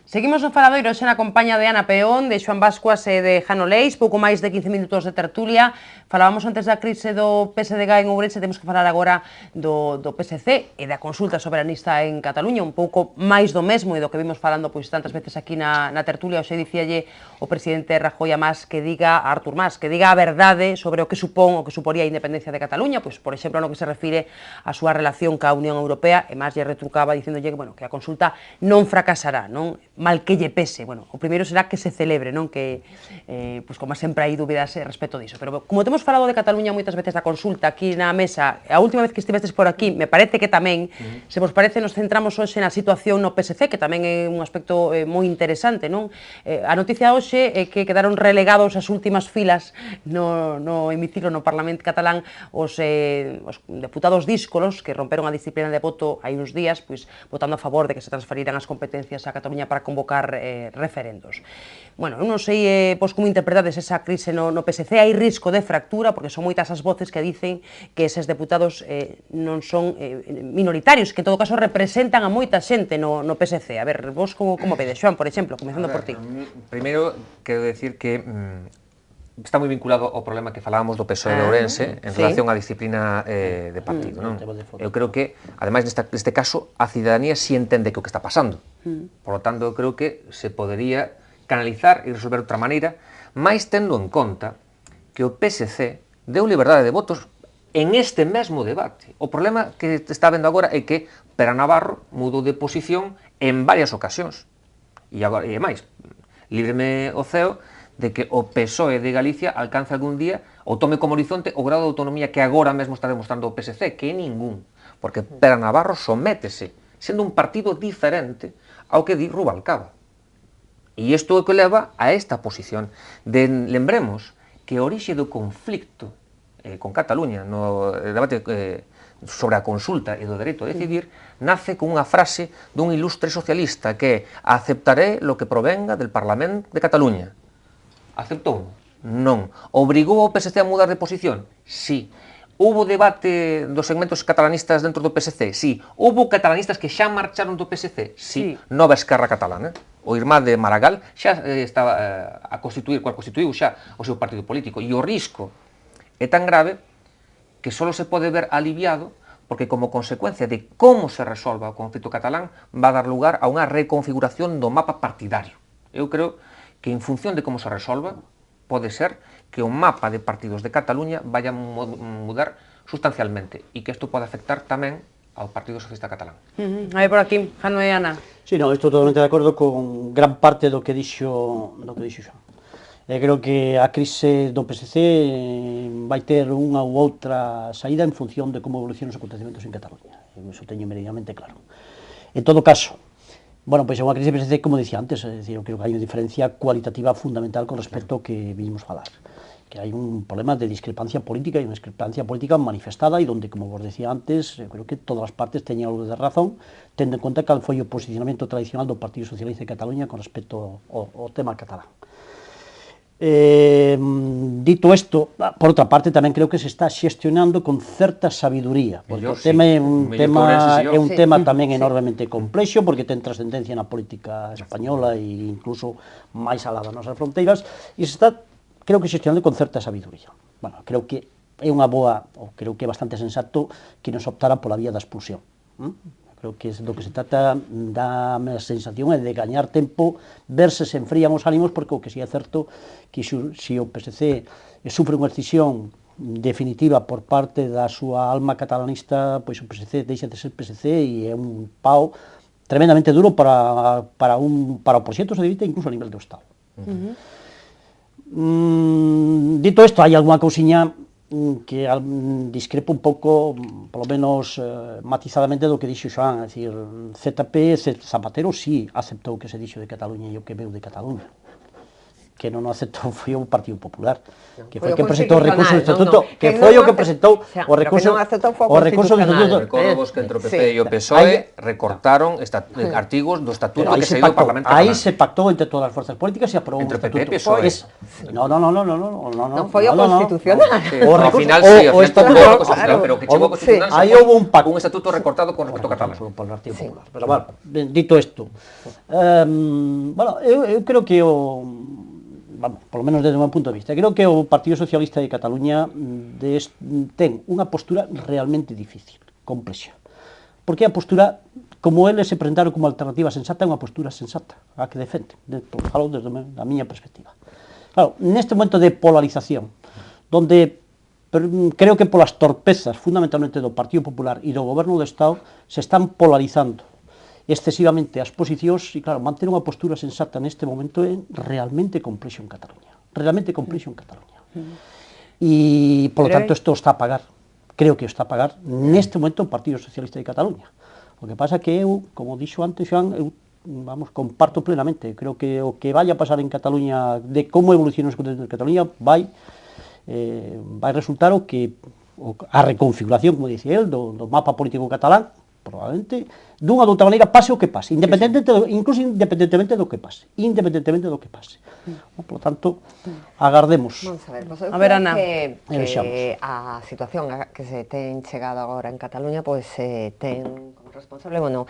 Seguimos no Faladoiro xe na compañía de Ana Peón, de Xoán Bascuas e de Jano Leis, pouco máis de 15 minutos de tertulia. Falábamos antes da crise do PSDG en Ourense, temos que falar agora do PSC e da consulta soberanista en Cataluña, un pouco máis do mesmo e do que vimos falando pois tantas veces aquí na tertulia. Hoxe dicíalle o presidente Rajoy a Artur Mas, que diga a verdade sobre o que suporía a independencia de Cataluña, pois por exemplo no que se refire á súa relación ca Unión Europea, e Mas lle retrucaba dicíndolle que a consulta non fracasará, non? Mal que lle pese. Bueno, o primeiro será que se celebre, non? Que, pois como sempre hai dúbidas respecto diso. Pero como temos falado de Cataluña moitas veces da consulta aquí na mesa, a última vez que estivestes por aquí, me parece que tamén, se vos parece, nos centramos hoxe na situación no PSC, que tamén é un aspecto moi interesante, non? A noticia hoxe é que quedaron relegados as últimas filas no hemiciclo no Parlamento catalán os deputados díscolos que romperon a disciplina de voto hai uns días, pois votando a favor de que se transferiran as competencias a Cataluña para convocar referendos. Bueno, eu non sei como interpretades esa crise no PSC, hai risco de fractura, porque son moitas as voces que dicen que eses deputados non son minoritarios, que en todo caso representan a moita xente no PSC. A ver, vos como vedes, Xoán, por exemplo, comezando por ti? Primeiro, quero decir que está moi vinculado ao problema que falábamos do PSOE de Ourense en relación á disciplina de partido, non? Eu creo que, ademais neste caso, a cidadanía si entende que o que está pasando. Por lo tanto, eu creo que se podería canalizar e resolver de outra maneira, máis tendo en conta que o PSC deu liberdade de votos en este mesmo debate. O problema que está vendo agora é que Pera Navarro mudou de posición en varias ocasións. E máis, líbreme o ceo de que o PSOE de Galicia alcance algún día ou tome como horizonte o grado de autonomía que agora mesmo está demostrando o PSC, que é ningún. Porque Pera Navarro sométese, sendo un partido diferente ao que di Rubalcaba. E isto é o que leva a esta posición. Lembremos que a orixe do conflicto con Cataluña, no debate sobre a consulta e do dereito a decidir, nace con unha frase dun ilustre socialista que é: aceptaré lo que provenga del Parlamento de Cataluña. Aceptou? Non. Obrigou ao PSC a mudar de posición? Sí. Houbo debate dos segmentos catalanistas dentro do PSC? Sí. Houbo catalanistas que xa marcharon do PSC? Sí. Nova Esquerra Catalana. O irmán de Maragall xa estaba a constituir, cual constituiu xa o seu partido político. E o risco é tan grave que só se pode ver aliviado porque como consecuencia de como se resolva o conflito catalán va a dar lugar a unha reconfiguración do mapa partidario. Eu creo que en función de como se resolva, pode ser que o mapa de partidos de Cataluña vaya a mudar sustancialmente e que isto pode afectar tamén ao Partido Socialista Catalán. Aí por aquí, Jano e Ana. Sí, non, estou totalmente de acordo con gran parte do que dixo Xoán. Creo que a crise do PSC vai ter unha ou outra saída en función de como evolucionan os acontecementos en Cataluña. Iso teño meridianamente claro. En todo caso, bueno, pois é unha crise do PSC, como dicía antes, é dicir, eu creo que hai unha diferencia cualitativa fundamental con respecto ao que vimos falar. Que hai un problema de discrepancia política e unha discrepancia política manifestada e donde, como vos decía antes, eu creo que todas as partes teñen algo de razón, tendo en conta cal foi o posicionamento tradicional do Partido Socialista de Cataluña con respecto ao tema catalán. Dito isto, por outra parte, tamén creo que se está xestionando con certa sabiduría, porque o tema é un tema tamén enormemente complexo, porque ten trascendencia na política española e incluso máis alá das nosas fronteiras, e se está, creo que, xestionando con certa sabiduría. Bueno, creo que é unha boa, ou creo que é bastante sensato que nos optara pola vía da expulsión. Creo que do que se trata, dá a sensación de gañar tempo, ver se enfrían os ánimos, porque o que si é certo que se o PSC sufre unha decisión definitiva por parte da súa alma catalanista, pois o PSC deixa de ser PSC e é un pao tremendamente duro para o proxecto de vida, incluso a nivel do Estado. Dito isto, hai algunha cousiña que discrepo un pouco, polo menos matizadamente, do que dixo Xoán. É dicir, Zapatero sí aceptou que se dixo de Cataluña e o que veu de Cataluña. que non o aceptou foi o Partido Popular, que foi o que presentou o recurso do Estatuto, que foi o que presentou o recurso do Estatuto. Recordo vos que entre o PP e o PSOE recortaron artigos do Estatuto que se dio ao Parlamento Catalán. Aí se pactou entre todas as forzas políticas e aprobou o Estatuto. Entre PP e PSOE. Non foi o Constitucional. Ao final sí, o Estatuto Constitucional, pero que chegou o Constitucional aí houve un pacto. Un estatuto recortado con respecto ao catalán. Por o Partido Popular. Pero bueno, dito isto, bueno, eu creo que vamos, por lo menos desde o meu punto de vista, creo que o Partido Socialista de Cataluña ten unha postura realmente difícil, complexa. Porque a postura, como eles se presentaron como alternativa sensata, é unha postura sensata, a que defende, falo desde a miña perspectiva. Claro, neste momento de polarización, donde creo que polas torpezas, fundamentalmente do Partido Popular e do Goberno do Estado, se están polarizando excesivamente as posicións e, claro, manter unha postura sensata neste momento é realmente complexo en Cataluña. Realmente complexo en Cataluña. E, polo tanto, isto está a pagar. Creo que está a pagar neste momento o Partido Socialista de Cataluña. O que pasa que eu, como dixo antes, Xoan, eu, vamos, comparto plenamente. Creo que o que vai a pasar en Cataluña, de como evolucionan os acontecementos en Cataluña, vai resultar o que a reconfiguración, como dicía el, do mapa político catalán, probablemente, dunha ou outra maneira, pase o que pase, incluso independentemente do que pase. Por lo tanto, agardemos. Vamos a ver, pues a ver, Ana, que a situación que se ten chegado agora en Cataluña, pois ten como responsable, bueno,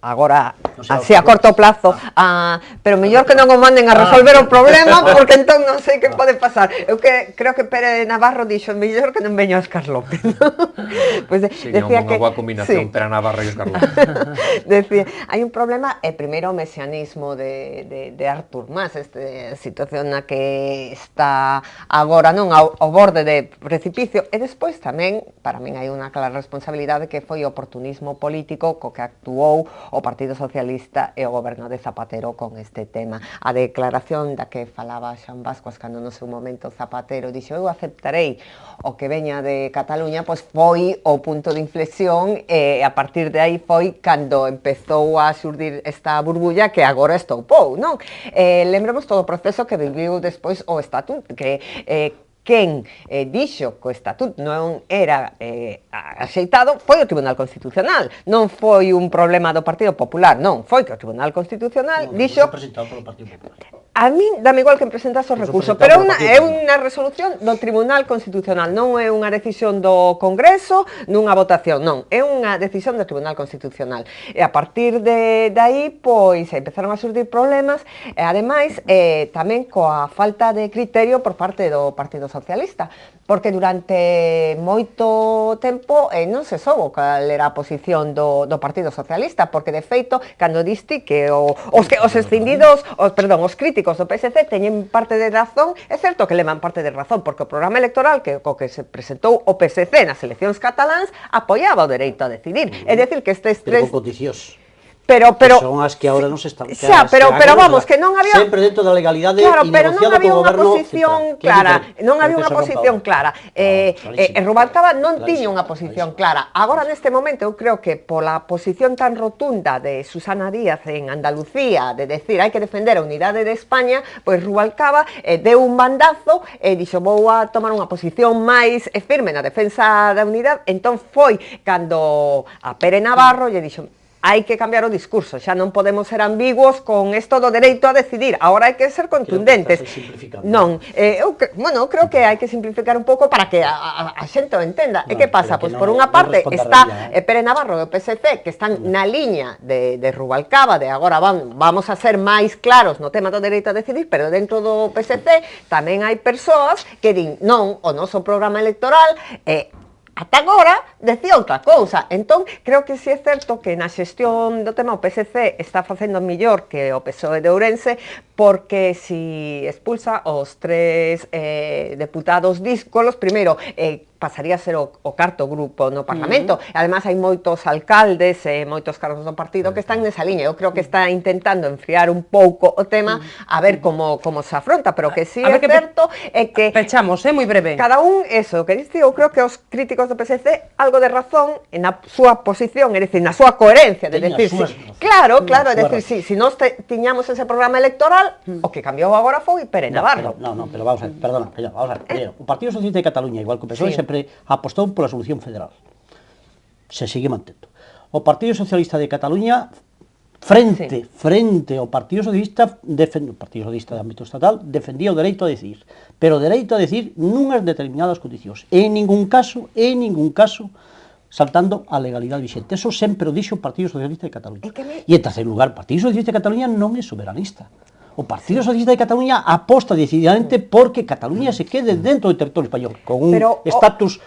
agora, así a corto plazo, pero mellor que non o manden a resolver o problema, porque entón non sei que pode pasar. Eu creo que Pere Navarro dixo, mellor que non veño a Óscar López. Sí, decía que unha boa combinación, Pere Navarro e Óscar López. Decía, hai un problema, primeiro o mesianismo de Artur Mas, esta situación na que está agora non ao borde de precipicio, e despois tamén, para min hai unha clara responsabilidade que foi o oportunismo político co que actuou o Partido Socialista e o goberno de Zapatero con este tema. A declaración da que falaba Xoan Bascuas cando no seu momento Zapatero dixo eu aceptarei o que veña de Cataluña, pois foi o punto de inflexión e a partir de aí foi cando empezou a xurdir esta burbulla que agora estoupou, non? Lembremos todo o proceso que viviu despois o Estatuto, que quen dixo que o Estatuto non era axeitado foi o Tribunal Constitucional, non foi un problema do Partido Popular, non, foi que o Tribunal Constitucional dixo... A mí dame igual que presentas o recurso, pero é unha resolución do Tribunal Constitucional, non é unha decisión do Congreso, nunha votación, non, é unha decisión do Tribunal Constitucional. E a partir de aí, pois, empezaron a surdir problemas, e ademais, tamén coa falta de criterio por parte do Partido Socialista, porque durante moito tempo non se soubo cal era a posición do Partido Socialista, porque de feito, cando diste que os escindidos, os críticos do PSC teñen parte de razón, é certo que levan parte de razón, porque o programa electoral co que se presentou o PSC nas eleccións cataláns apoiaba o dereito a decidir, é dicir que estes tres... Pero codiciosos. Pero son as que agora non se están... Xa, pero vamos, que non había... Sempre dentro da legalidade claro, e negociado co goberno... Non había unha posición clara. Rubalcaba non tiña unha posición clara. Agora, neste momento, eu creo que pola posición tan rotunda de Susana Díaz en Andalucía, de decir, hai que defender a unidade de España, pois Rubalcaba deu un bandazo e dixo, vou a tomar unha posición máis firme na defensa da unidade. Entón foi cando a Pere Navarro lle dixo, hai que cambiar o discurso, xa non podemos ser ambiguos con isto do dereito a decidir, agora hai que ser contundentes. Non, creo que hai que simplificar un pouco para que a xente o entenda. E que pasa? Pois por unha parte está Pere Navarro do PSC, que están na liña de Rubalcaba, de agora vamos a ser máis claros no tema do dereito a decidir, pero dentro do PSC tamén hai persoas que din, non, o noso programa electoral ata agora decía outra cousa. Entón, creo que si é certo que na xestión do tema o PSC está facendo mellor que o PSOE de Ourense, porque si expulsa os tres deputados díscolos, primeiro, pasaría a ser o cuarto grupo no Parlamento. Además, hai moitos alcaldes e moitos cargos do partido que están nesa liña. Eu creo que está intentando enfriar un pouco o tema, a ver como se afronta, pero que si é certo é que... Pechamos, moi breve. Cada un, eso, que diste, eu creo que os críticos do PSC algo de razón na súa posición, é dicir, na súa coherencia, de decir, claro, é dicir, si nós tiñamos ese programa electoral, Social, o que cambiou agora foi Pere Navarro. Pero vamos a ver, perdona, vamos a ver. Primero, o Partido Socialista de Cataluña, igual que o PSOE, sempre apostou pola solución federal. Se sigue mantendo. O Partido Socialista de Cataluña frente ao Partido Socialista o Partido Socialista de ámbito estatal defendía o dereito a decidir, pero o dereito a decidir nunhas determinadas condicións, en ningún caso saltando a legalidade vixente. Eso sempre o dixo o Partido Socialista de Cataluña. E en terceiro lugar, o Partido Socialista de Cataluña non é soberanista. O Partido Socialista de Cataluña aposta decididamente porque Cataluña se quede dentro do territorio español, con un estatus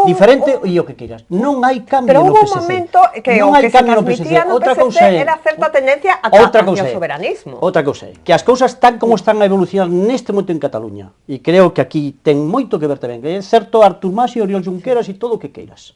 diferente e o que queiras. Non hai cambio no PSC. Pero hubo un momento que o que se transmitía no PSC era certa tendencia hacia o soberanismo. Outra cousa é que as cousas están como están a evolucionar neste momento en Cataluña, e creo que aquí ten moito que ver tamén, que é certo Artur Mas e Oriol Junqueras e todo o que queiras.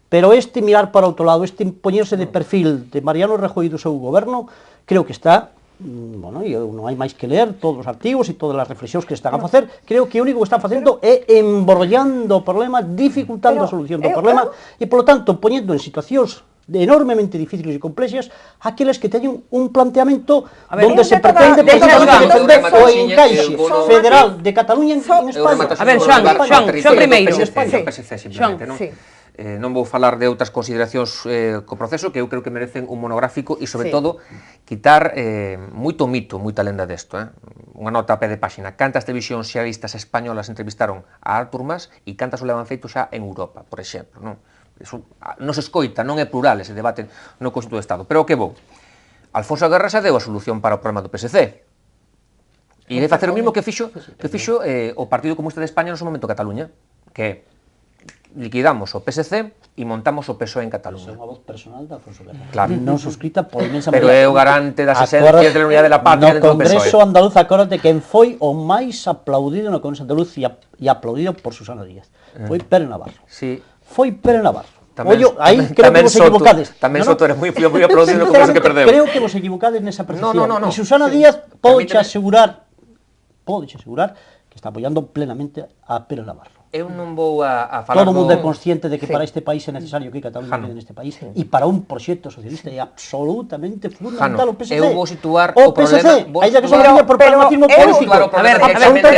Pero este mirar para outro lado, este poñerse de perfil de Mariano Rajoy do seu goberno, creo que está, bueno, non hai máis que ler todos os artigos e todas as reflexións que están a facer, creo que o único que están facendo é emborrollando o problema, dificultando a solución do problema, e, polo tanto, poñendo en situacións enormemente difíciles e complexas aqueles que teñen un planteamento onde se pretende defender o encaixe federal de Cataluña en España. A ver, Xoan primeiro. Non vou falar de outras consideracións co proceso que eu creo que merecen un monográfico e, sobre todo, quitar moito mito, moita lenda desto. Unha nota a pé de páxina. Cantas televisións xealistas españolas entrevistaron a Artur Mas e cantas o levan feito xa en Europa, por exemplo. Non se escoita, non é plural ese debate no Conxunto do Estado. Pero o que vou? Alfonso Guerra xa deu a solución para o problema do PSC. E vai facer o mesmo que fixo o Partido Comunista de España no seu momento Cataluña, que liquidamos o PSC e montamos o PSOE en Cataluña. É unha voz personal de Alfonso Guerra. Claro. Non suscrita por inmensa Pero é o garante das esencias de la unidade de la patria dentro do PSOE. No Congreso Andaluz, acórdate quen foi o máis aplaudido no Congreso Andaluz e aplaudido por Susana Díaz. Foi Pere Navarro. Sí. Foi Pere Navarro. Oye, aí creo que vos equivocades. Tamén Soto era moi aplaudido no Congreso que perdeu. Creo que vos equivocades nesa percepción. E Susana Díaz pode asegurar que está apoiando plenamente a Pere Navarro. Eu non vou a falar todo o mundo é consciente de que para este país é necesario que Cataluña quede neste país e para un proxecto socialista é absolutamente fundamental o PSC. Eu vou situar o problema, ainda que só viña por pragmatismo político. A ver,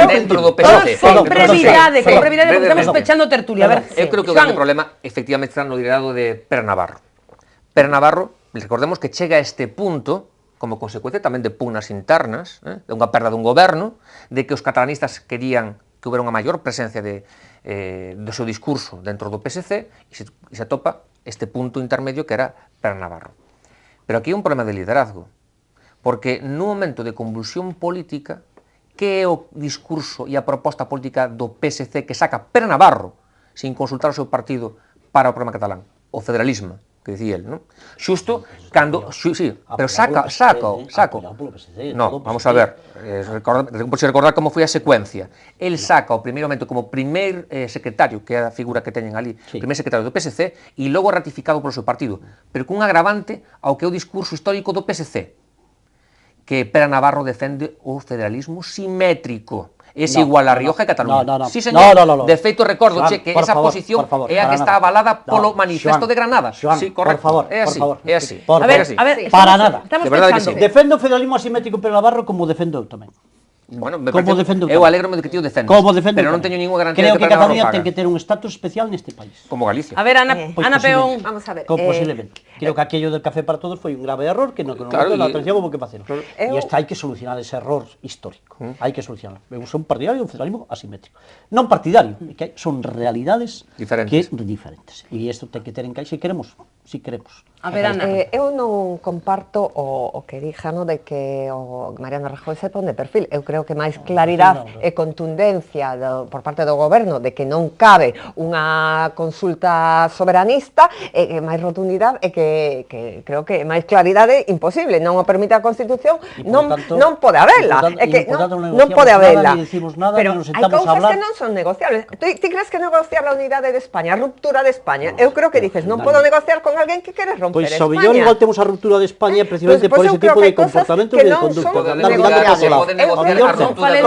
dentro do PSC. Con brevidade, porque estamos pechando tertulia. A ver, eu creo que o grande problema efectivamente está no liderado de Pere Navarro. Pere Navarro, recordemos que chega a este punto como consecuencia tamén de pugnas internas, de unha perda dun goberno, de que os catalanistas querían que houbera unha maior presencia do seu discurso dentro do PSC e se atopa este punto intermedio que era Pere Navarro. Pero aquí hai un problema de liderazgo, porque no momento de convulsión política, que é o discurso e a proposta política do PSC que saca Pere Navarro sin consultar o seu partido para o problema catalán? O federalismo, que dicía el, non? Xusto cando, sí, pero saco. No, vamos a ver, recordar como foi a secuencia. El saca o primeiro momento como primeiro secretario, que é a figura que teñen ali, primeiro secretario do PSC, e logo ratificado polo seu partido, pero cun agravante ao que é o discurso histórico do PSC, que Pere Navarro defende o federalismo simétrico. Es igual a Rioja e Cataluña. Sí, señor. De feito, recordo que esa posición é a que está avalada polo manifesto de Granada. Sí, correcto. É así. A ver, para nada. Defendo o federalismo asimétrico Pere Navarro como defendo eu tamén. Bueno, eu alegro-me de que ti o defendes, pero non teño ninguna garantía de que Pere Navarro faga. Creo que Cataluña ten que ter un estatus especial neste país. Como Galicia. A ver, Ana Peón. Vamos a ver. Posiblemente. Creo que aquello del café para todos foi un grave error que non deu a atención como que facelo. E hai que solucionar ese error histórico. Hai que solucionar. Eu son partidario dun federalismo asimétrico. Non partidario, que son realidades diferentes. E isto ten que ter en caixa se queremos. A ver, Ana. Eu non comparto o que dixano de que o Mariano Rajoy se pon de perfil. Eu creo que máis claridade e contundencia por parte do goberno de que non cabe unha consulta soberanista e máis rotundidade e que creo que máis claridade imposible. Non o permite a Constitución, non pode habela. É que non pode habela. Pero hai cousas que non son negociables. Ti crees que negociar a unidade de España, a ruptura de España? Eu creo que dices, non podo negociar con alguén que quere romper España. Pois ao igual temos a ruptura de España precisamente por ese tipo de comportamento e de conducta. Pode negociar a ruptura de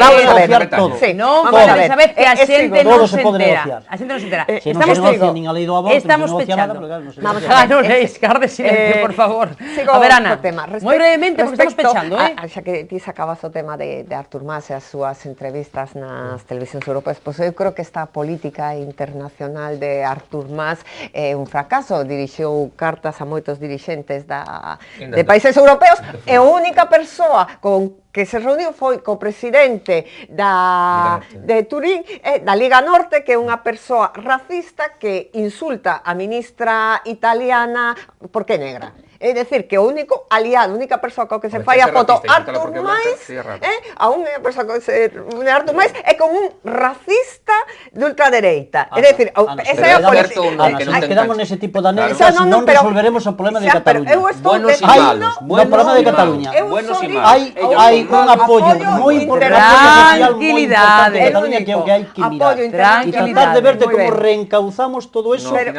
vamos a ver todo. Non, vamos a ver que a xente non se entera. A xente non se entera. Se non se negocia nin a lei do aborto, estamos pechando. Jano Leis, garde silencio, por favor. A ver, Ana, moi brevemente, porque estamos pechando, xa que ti sacabas o tema de Artur Mas e as súas entrevistas nas televisións europeas, pois eu creo que esta política internacional de Artur Mas é un fracaso, dirixiu cartas a moitos dirixentes de países europeos, e a única persoa que se reuniu foi co presidente de Turín, da Liga Norte, que é unha persoa racista que insulta a ministra italiana porque é negra. É dicir, que o único aliado, a única persoa co que se fai a foto Artur Mas, a unha persoa que se une Artur Mas é con un racista de ultradereita. É dicir, esa é a política. Ana, quedamos nese tipo de anécdotas, non resolveremos o problema de Cataluña. Buenos e malos. O problema de Cataluña. Buenos e malos. Hai un apoio moi importante Tranquilidade. de Cataluña que é o que hai que mirar. E tratar de ver de como reencauzamos todo eso, e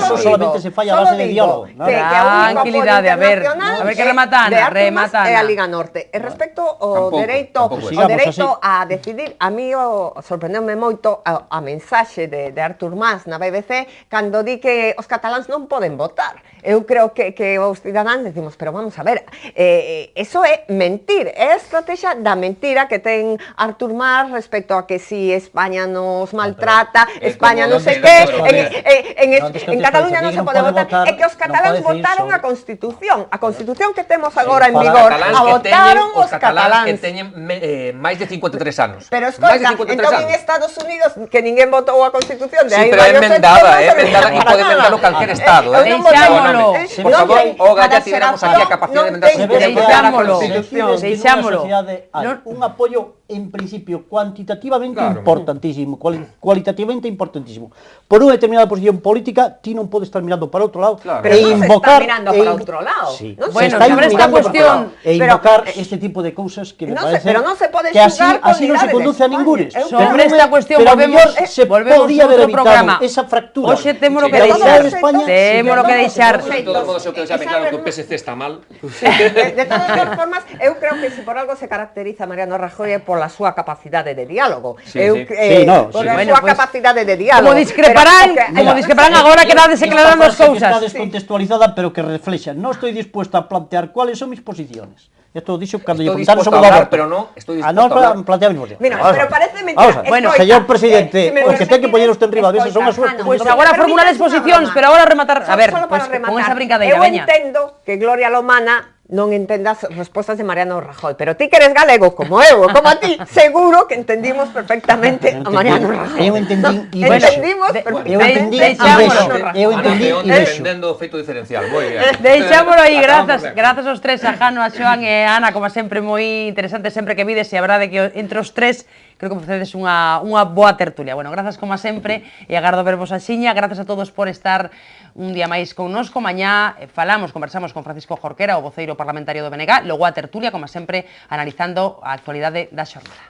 eso solamente se falla a base de diálogo. Tranquilidade, a ver que remata Ana, remata Ana. É a Liga Norte. E respecto ao dereito a decidir, a mí sorprendeume moito a mensaxe de Artur Mas na BBC cando di que os cataláns non poden votar. Eu creo que os cidadáns decimos, pero vamos a ver, eso é mentir, é a estrategia da mentira que ten Artur Mas respecto a que si España nos maltrata, España non sei que, en Cataluña non se pode votar, é que os cataláns votaron a Constitución que temos agora en vigor, a votaron os cataláns que teñen máis de 53 anos. Pero escoita, entón en Estados Unidos que ninguén votou a Constitución, de aí pero é emendada, e pode emendalo calquer estado. Deixámolo. Por favor, Olga, ya tiramos aquí a capacidade de emendar. Deixámolo. Un apoio en principio cuantitativamente importantísimo, cualitativamente importantísimo. Por unha determinada posición política, ti non podes estar mirando para outro lado e invocar mirando para outro lado. Bueno, sobre esta cuestión e invocar este tipo de cousas que me parece pero non se pode que así non se conduce a ningures. Sobre esta cuestión volvemos a outro programa. Esa fractura. Hoxe temos que deixar, temos que deixar. De todos modos, eu quero xa claro que o PSC está mal. De todas as formas, eu creo que se por algo se caracteriza Mariano Rajoy é pola súa capacidade de diálogo. Pola súa capacidade de diálogo. Como discreparán agora que dades aclarando as cousas. Está descontextualizada, pero que reflexa. Non estou dispuesto a plantear cuáles son mis posiciones. Esto dixo cando lle preguntaron sobre o aborto. Pero non, estou dispuesto a hablar. Plantea mis posiciones. Mira, pero parece mentira. Bueno, señor presidente, o que ten que poñer usted en riba desas son as súas posiciones. Pois agora formular exposicións, pero agora rematar. A ver, con esa brincadeira, veña. Eu entendo que Gloria Lomana non entendas as respostas de Mariano Rajoy, pero ti que eres galego como eu, como a ti, seguro que entendimos perfectamente a Mariano Rajoy. Eu entendín entendendo o feito diferencial, moi ben. Deixámolo aí, grazas aos tres, a Jano, a Xoan e a Ana, como sempre moi interesante sempre que vides, e a verdade que entre os tres creo que facedes unha boa tertulia. Bueno, grazas como sempre e agardo vervos axiña. Grazas a todos por estar un día máis connosco. Mañá conversamos con Francisco Jorquera, o voceiro parlamentario do BNG, logo a tertulia, como sempre, analizando a actualidade da xornada.